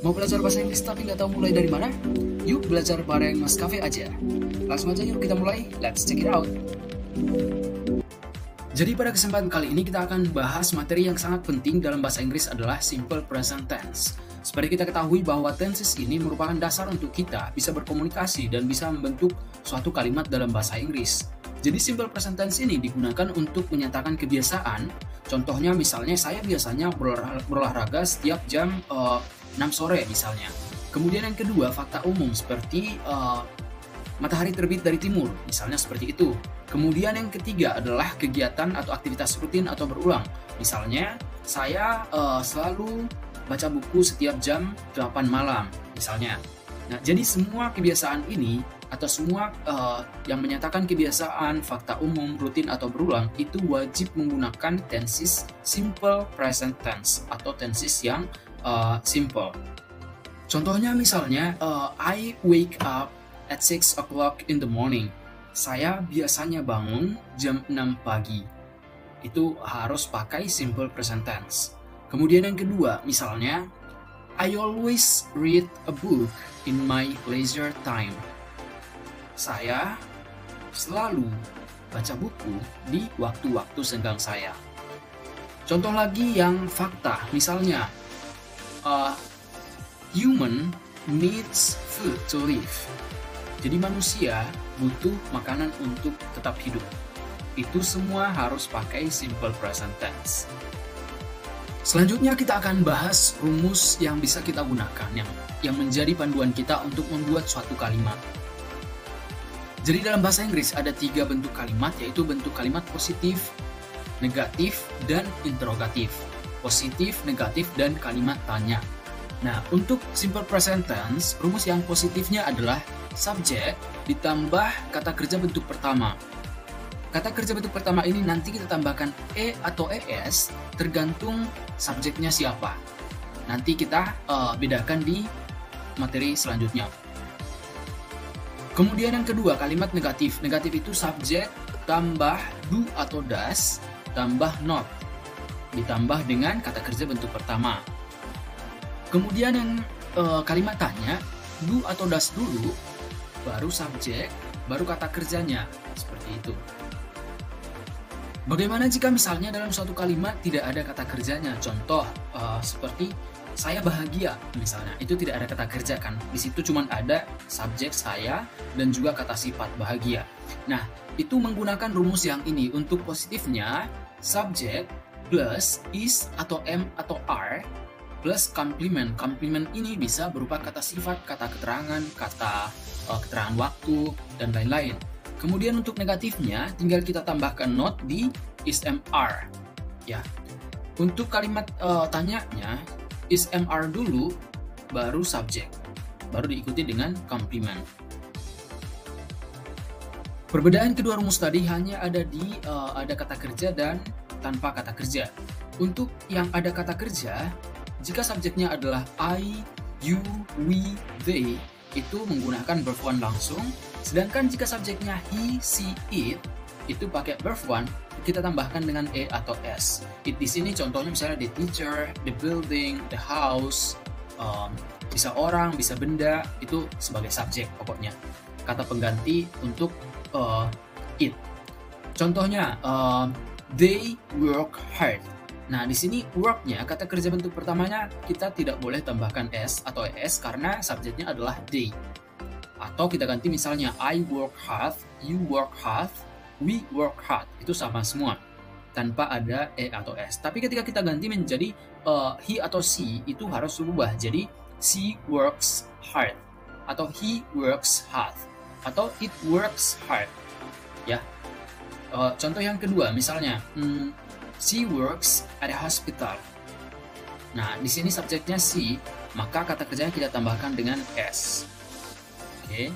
Mau belajar bahasa Inggris tapi nggak tahu mulai dari mana? Yuk belajar bareng Mas Cafe aja. Langsung aja yuk kita mulai, let's check it out. Jadi pada kesempatan kali ini kita akan bahas materi yang sangat penting dalam bahasa Inggris adalah simple present tense. Seperti kita ketahui bahwa tenses ini merupakan dasar untuk kita bisa berkomunikasi dan bisa membentuk suatu kalimat dalam bahasa Inggris. Jadi simple present tense ini digunakan untuk menyatakan kebiasaan. Contohnya misalnya saya biasanya berolahraga setiap jam 6 sore misalnya. Kemudian yang kedua fakta umum seperti matahari terbit dari timur, misalnya seperti itu. Kemudian yang ketiga adalah kegiatan atau aktivitas rutin atau berulang. Misalnya, saya selalu baca buku setiap jam 8 malam, misalnya. Nah, jadi semua kebiasaan ini atau semua yang menyatakan kebiasaan, fakta umum, rutin atau berulang itu wajib menggunakan tenses simple present tense atau tenses yang simple. Contohnya misalnya, I wake up at 6 o'clock in the morning. Saya biasanya bangun jam 6 pagi. Itu harus pakai simple present tense. Kemudian yang kedua, misalnya, I always read a book in my leisure time. Saya selalu baca buku di waktu-waktu senggang saya. Contoh lagi yang fakta, misalnya, human needs food to live. Jadi manusia butuh makanan untuk tetap hidup. Itu semua harus pakai simple present tense. Selanjutnya kita akan bahas rumus yang bisa kita gunakan yang menjadi panduan kita untuk membuat suatu kalimat. Jadi dalam bahasa Inggris ada 3 bentuk kalimat, yaitu bentuk kalimat positif, negatif, dan interrogatif. Positif, negatif, dan kalimat tanya. Nah, untuk simple present tense, rumus yang positifnya adalah subjek ditambah kata kerja bentuk pertama. Kata kerja bentuk pertama ini nanti kita tambahkan e atau es tergantung subjeknya siapa. Nanti kita bedakan di materi selanjutnya. Kemudian yang kedua, kalimat negatif. Negatif itu subjek tambah do atau does tambah not ditambah dengan kata kerja bentuk pertama. Kemudian yang kalimat tanya, do atau does dulu, baru subjek, baru kata kerjanya, seperti itu. Bagaimana jika misalnya dalam suatu kalimat tidak ada kata kerjanya? Contoh seperti saya bahagia, misalnya, itu tidak ada kata kerja kan? Di situ cuma ada subjek saya dan juga kata sifat bahagia. Nah, itu menggunakan rumus yang ini. Untuk positifnya, subjek plus is atau am atau are plus complement. Complement ini bisa berupa kata sifat, kata keterangan, kata keterangan waktu, dan lain-lain. Kemudian untuk negatifnya, tinggal kita tambahkan not di is am are. Ya. Untuk kalimat tanyanya, is am are dulu, baru subjek. Baru diikuti dengan complement. Perbedaan kedua rumus tadi hanya ada di ada kata kerja dan tanpa kata kerja. Untuk yang ada kata kerja, jika subjeknya adalah I, you, we, they, itu menggunakan verb one langsung. Sedangkan jika subjeknya he, she, it, itu pakai verb one, kita tambahkan dengan e atau s. It di sini contohnya misalnya the teacher, the building, the house, bisa orang, bisa benda, itu sebagai subjek pokoknya. Kata pengganti untuk it. Contohnya, they work hard. Nah, di sini work-nya, kata kerja bentuk pertamanya, kita tidak boleh tambahkan s atau es karena subjeknya adalah they. Atau kita ganti misalnya, I work hard, you work hard, we work hard. Itu sama semua, tanpa ada e atau s. Tapi ketika kita ganti menjadi he atau she, itu harus berubah. Jadi, she works hard, atau he works hard, atau it works hard. Ya. Contoh yang kedua, misalnya, she works at a hospital. Nah, di sini subjeknya she, maka kata kerjanya kita tambahkan dengan s. Oke.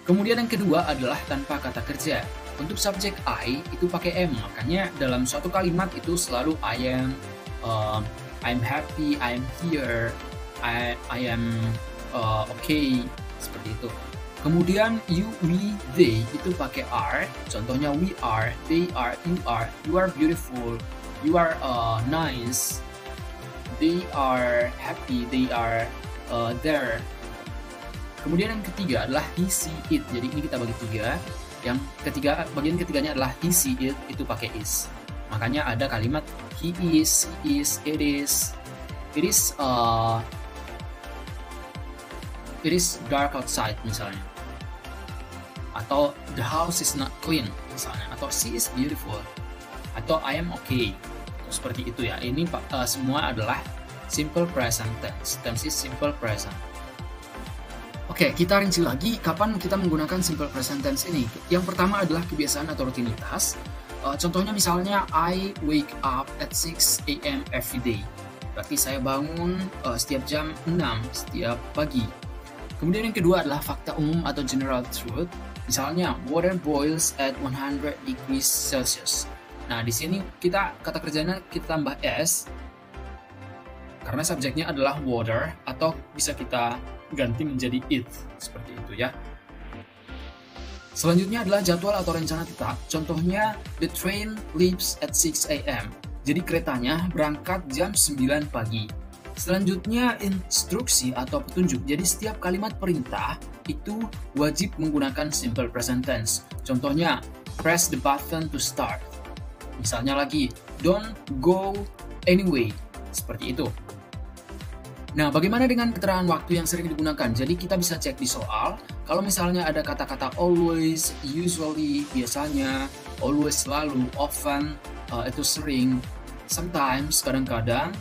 Kemudian yang kedua adalah tanpa kata kerja. Untuk subjek I itu pakai am, makanya dalam suatu kalimat itu selalu I am, I'm happy, I'm here, I am okay, seperti itu. Kemudian you, we, they itu pakai are. Contohnya we are, they are, you are beautiful, you are nice, they are happy, they are there. Kemudian yang ketiga adalah he, see, it. Jadi ini kita bagi tiga. Yang ketiga, bagian ketiganya adalah he, see, it, itu pakai is. Makanya ada kalimat he is, it is dark outside misalnya. Atau the house is not clean misalnya. Atau she is beautiful. Atau I am okay. Seperti itu ya. Ini semua adalah simple present tense. Tense is simple present. Oke, kita rinci lagi kapan kita menggunakan simple present tense ini. Yang pertama adalah kebiasaan atau rutinitas. Contohnya misalnya I wake up at 6 a.m. every day. Berarti saya bangun setiap jam 6 setiap pagi. Kemudian yang kedua adalah fakta umum atau general truth. Misalnya water boils at 100 degrees Celsius. Nah, di sini kata kerjanya kita tambah s karena subjeknya adalah water, atau bisa kita ganti menjadi it, seperti itu ya. Selanjutnya adalah jadwal atau rencana tetap. Contohnya, the train leaves at 6 a.m. Jadi keretanya berangkat jam 9 pagi. Selanjutnya, instruksi atau petunjuk. Jadi setiap kalimat perintah itu wajib menggunakan simple present tense. Contohnya, press the button to start. Misalnya lagi, don't go anyway. Seperti itu. Nah, bagaimana dengan keterangan waktu yang sering digunakan? Jadi kita bisa cek di soal, kalau misalnya ada kata-kata always, usually, biasanya, always, selalu, often, itu sering, sometimes, kadang-kadang,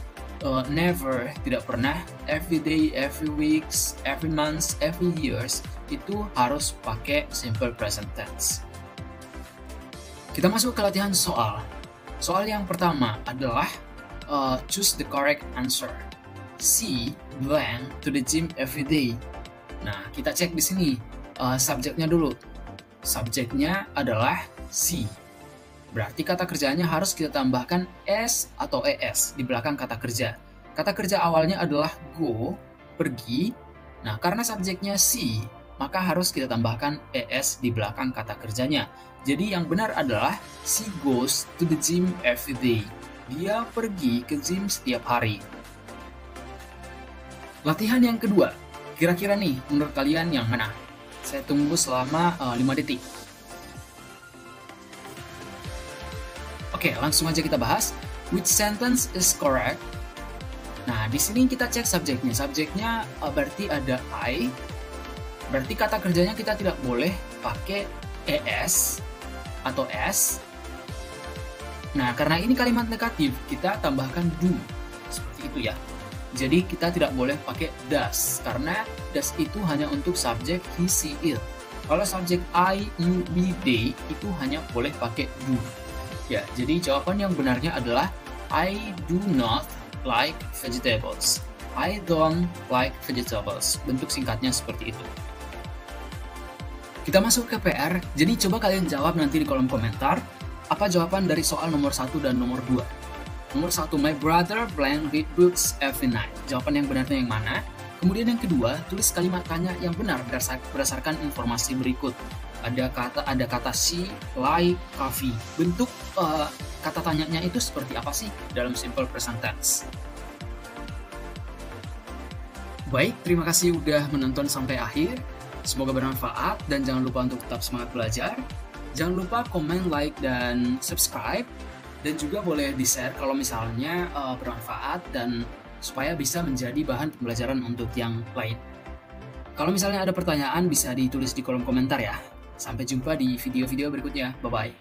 never, tidak pernah, every day, every weeks, every month, every years, itu harus pakai simple present tense. Kita masuk ke latihan soal. Soal yang pertama adalah choose the correct answer. C blank to the gym every day. Nah, kita cek di sini subjeknya dulu. Subjeknya adalah C. Berarti kata kerjanya harus kita tambahkan s atau es di belakang kata kerja. Kata kerja awalnya adalah go, pergi. Nah, karena subjeknya C, maka harus kita tambahkan es di belakang kata kerjanya. Jadi yang benar adalah she goes to the gym every day. Dia pergi ke gym setiap hari. Latihan yang kedua, kira-kira nih menurut kalian yang mana? Saya tunggu selama 5 detik. Oke, langsung aja kita bahas. Which sentence is correct? Nah, di sini kita cek subjeknya. Subjeknya berarti ada I. Berarti kata kerjanya kita tidak boleh pakai es atau s. Nah, karena ini kalimat negatif, kita tambahkan do. Seperti itu ya. Jadi kita tidak boleh pakai does, karena does itu hanya untuk subjek he, she, it. Kalau subjek I, you, we, they itu hanya boleh pakai do. Ya, jadi jawaban yang benarnya adalah I do not like vegetables. I don't like vegetables. Bentuk singkatnya seperti itu. Kita masuk ke PR. Jadi coba kalian jawab nanti di kolom komentar apa jawaban dari soal nomor 1 dan nomor 2. Nomor 1, my brother blank read books every night. Jawaban yang benarnya yang mana? Kemudian yang kedua, tulis kalimat tanya yang benar berdasarkan informasi berikut. Ada kata she, like, coffee. Bentuk kata tanyanya itu seperti apa sih dalam simple present tense? Baik, terima kasih udah menonton sampai akhir. Semoga bermanfaat dan jangan lupa untuk tetap semangat belajar. Jangan lupa komen, like, dan subscribe. Dan juga boleh di-share kalau misalnya bermanfaat dan supaya bisa menjadi bahan pembelajaran untuk yang lain. Kalau misalnya ada pertanyaan bisa ditulis di kolom komentar ya. Sampai jumpa di video-video berikutnya. Bye-bye.